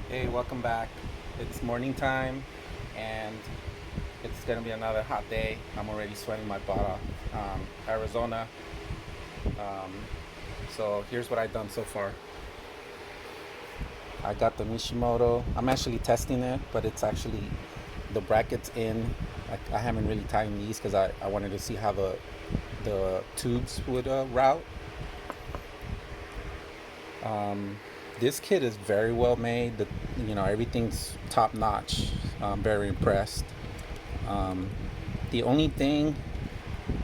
Hey, welcome back. It's morning time and it's gonna be another hot day. I'm already sweating my butt off. Arizona. Um, so here's what I've done so far. I got the Mishimoto. I'm actually testing it, but it's actually the brackets in. I haven't really tightened these because I wanted to see how the tubes would route. This kit is very well made. Everything's top notch. I'm very impressed. Um, the only thing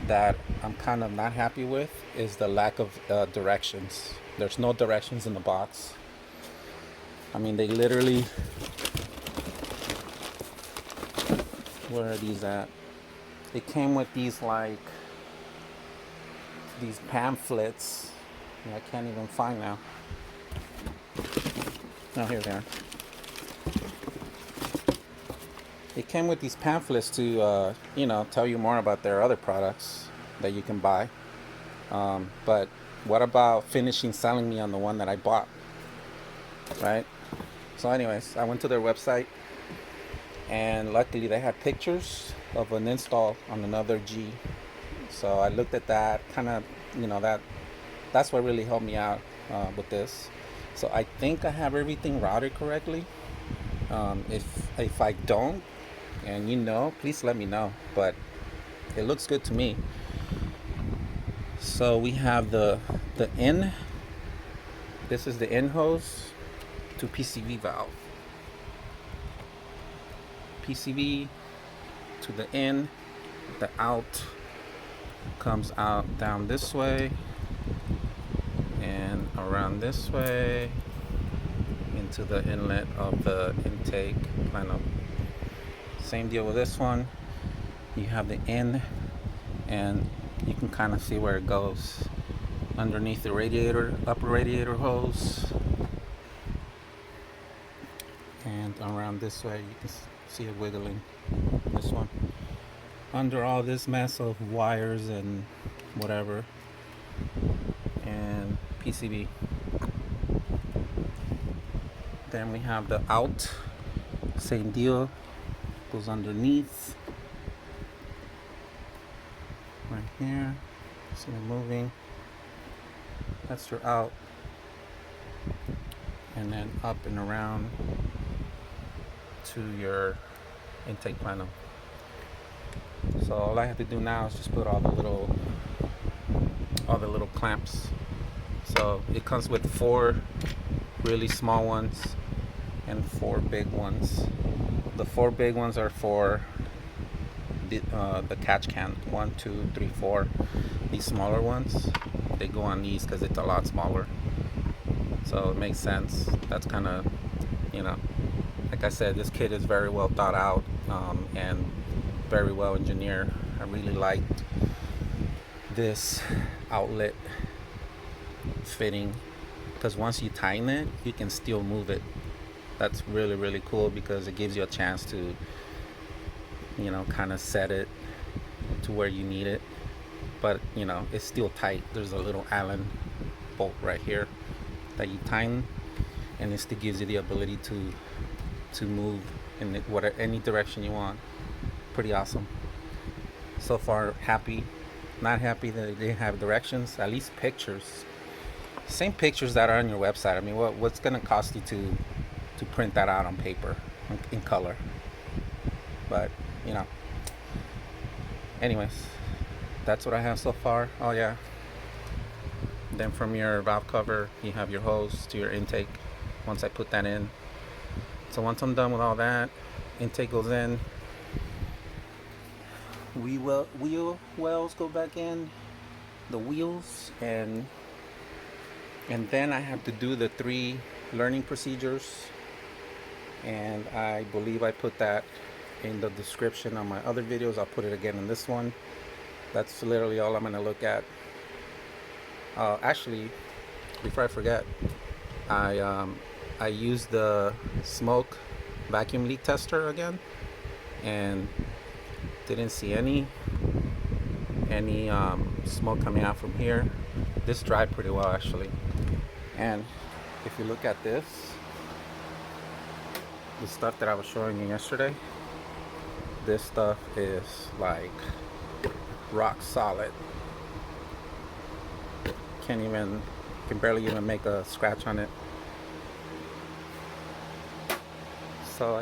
that I'm kind of not happy with is the lack of directions. There's no directions in the box. I mean, they literally, where are these at? It came with these pamphlets. I can't even find now. No, here they are. It came with these pamphlets to, tell you more about their other products that you can buy. But what about finishing selling me on the one that I bought, right? So anyways, I went to their website and luckily they had pictures of an install on another G. So I looked at that, kind of, that's what really helped me out with this. So I think I have everything routed correctly. If I don't, and please let me know. But it looks good to me. So we have the in. This is the in hose to PCV valve. PCV to the in. The out comes out down this way and around this way into the inlet of the intake plenum. Same deal with this one. You have the in, and you can kind of see where it goes underneath the radiator, upper radiator hose, and around this way you can see it wiggling. This one under all this mess of wires and whatever, and PCB. Then we have the out, same deal, goes underneath right here. See it moving. That's your out, and then up and around to your intake plenum. So all I have to do now is just put all the little clamps. So it comes with 4 really small ones and 4 big ones. The 4 big ones are for the catch can. 1, 2, 3, 4. These smaller ones, they go on these because it's a lot smaller. So it makes sense. That's kind of, like I said, this kit is very well thought out and very well engineered. I really liked this outlet fitting because once you tighten it, you can still move it. That's really, really cool because it gives you a chance to, kind of set it to where you need it. But, it's still tight. There's a little Allen bolt right here that you tighten, and it still gives you the ability to move in any direction you want. Pretty awesome. So far, happy. Not happy that they have directions, at least pictures. Same pictures that are on your website. I mean, what's going to cost you to print that out on paper in color? But, anyways, that's what I have so far. Oh yeah. Then from your valve cover, you have your hose to your intake once I put that in. So once I'm done with all that, intake goes in. Wheel wells go back in, the wheels, and then I have to do the 3 learning procedures, and I believe I put that in the description on my other videos. I'll put it again in this one. That's literally all I'm going to look at. Actually, before I forget, I used the smoke vacuum leak tester again, and didn't see any smoke coming out from here. This dried pretty well actually. And if you look at this, the stuff that I was showing you yesterday, this stuff is like rock solid. Can barely even make a scratch on it. So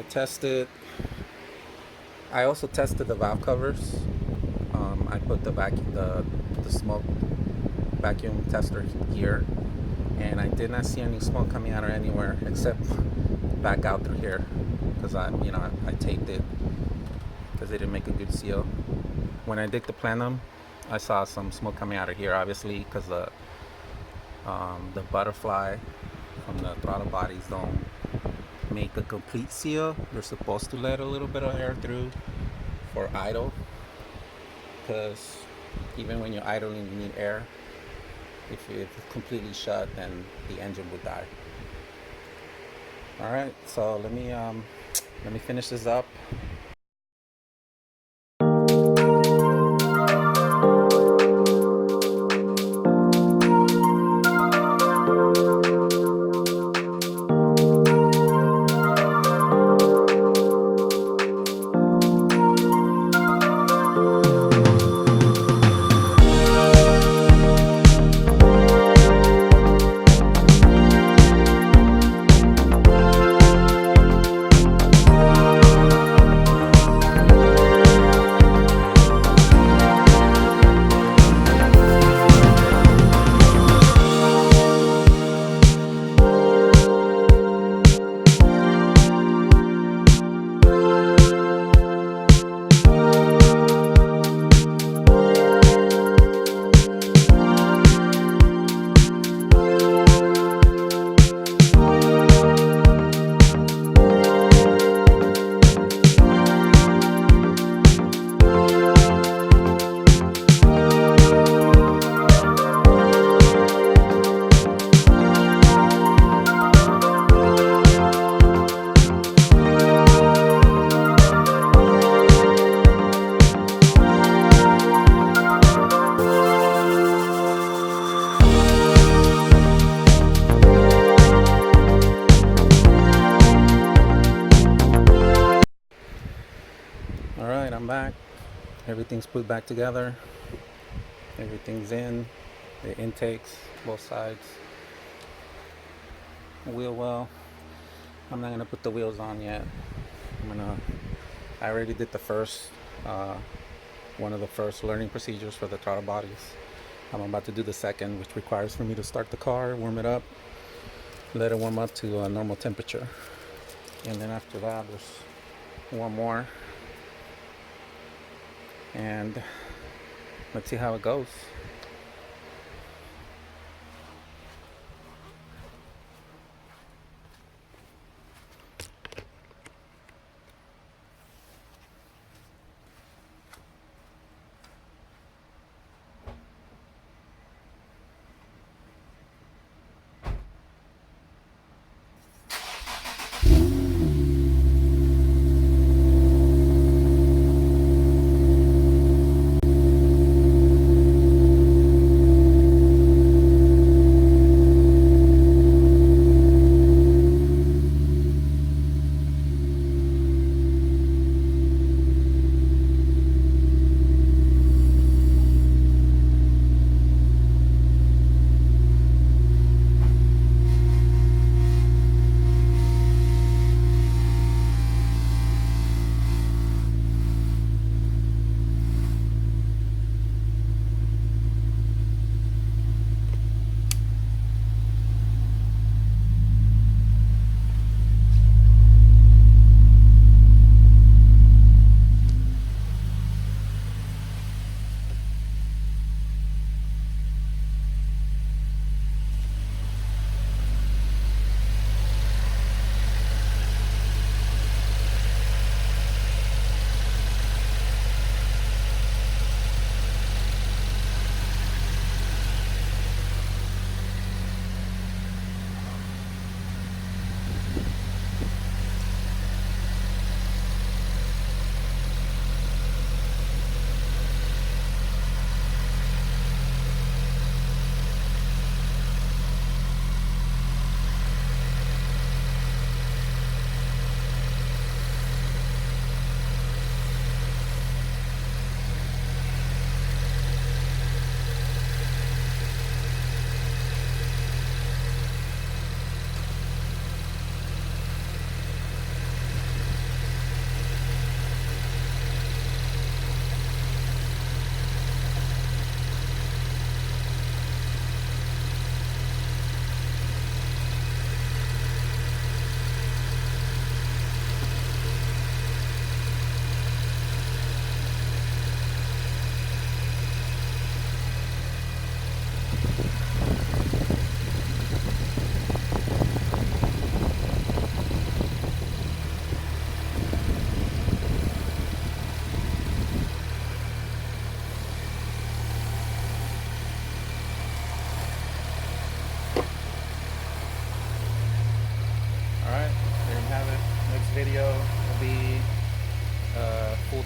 I also tested the valve covers. I put the smoke vacuum tester here, and I did not see any smoke coming out of anywhere except back out through here, because I taped it because they didn't make a good seal. When I did the plenum, I saw some smoke coming out of here, obviously, because the butterfly from the throttle bodies don't make a complete seal. They're supposed to let a little bit of air through for idle, because even when you're idling, you need air. If it's completely shut, then the engine will die. All right, so let me finish this up. I'm back. Everything's put back together. Everything's in. The intakes, both sides. Wheel well. I'm not gonna put the wheels on yet. I already did the first, one of the first learning procedures for the throttle bodies. I'm about to do the second, which requires for me to start the car, warm it up, let it warm up to a normal temperature. And then after that, there's one more. And let's see how it goes.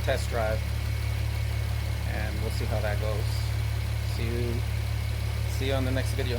test drive, and we'll see how that goes. See you on the next video.